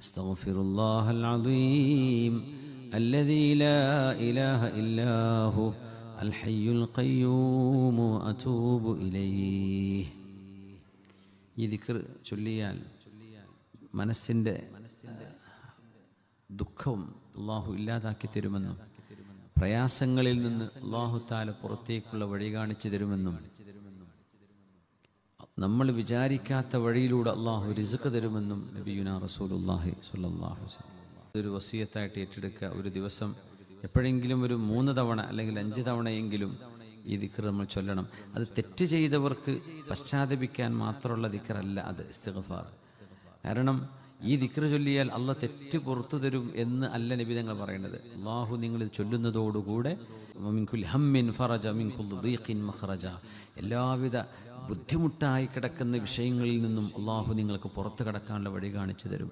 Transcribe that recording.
അസ്തഗ്ഫിറുല്ലാഹൽ അളീം الذي لا إله إلا هو الحي القيوم أتوب إليه. ഈ ദിക്ർ ചൊല്ലിയാൽ മനസ്സിൻ്റെ ദുഃഖം അള്ളാഹു ഇല്ലാതാക്കി തരുമെന്നും പ്രയാസങ്ങളിൽ നിന്ന് അള്ളാഹു തആല പുറത്തേക്കുള്ള വഴി കാണിച്ചു തരുമെന്നും നമ്മൾ വിചാരിക്കാത്ത വഴിയിലൂടെ അള്ളാഹു റിസ്ക് തരുമെന്നും നബിയുനാ റസൂലുള്ളാഹി സ്വല്ലല്ലാഹു അലൈഹി വസല്ലം ഒരു വസിയത്തായിട്ട് ഏറ്റെടുക്കുക. ഒരു ദിവസം എപ്പോഴെങ്കിലും ഒരു 3 തവണ അല്ലെങ്കിൽ 5 തവണയെങ്കിലും ഈ ദിക്ർ നമ്മൾ ചൊല്ലണം. അത് തെറ്റ് ചെയ്തവർക്ക് പശ്ചാത്തപിക്കാൻ മാത്രമുള്ള ദിക്റല്ല അത് ഇസ്തിഗ്ഫാർ. കാരണം ഈ ദിക്ർ ചൊല്ലിയാൽ അള്ളാഹ് തെറ്റ് പുറത്തു തരും എന്ന് അല്ല നബി തങ്ങൾ പറയുന്നത്. അള്ളാഹു നിങ്ങൾ ചൊല്ലുന്നതോടുകൂടെ മിൻ കുല്ലി ഹമ്മിൻ ഫറജ മിൻ കുല്ലി ദീഖിൻ മഖ്റജ, എല്ലാവിധ ബുദ്ധിമുട്ടായി കിടക്കുന്ന വിഷയങ്ങളിൽ നിന്നും അള്ളാഹു നിങ്ങൾക്ക് പുറത്തു കടക്കാനുള്ള വഴി കാണിച്ചു തരും.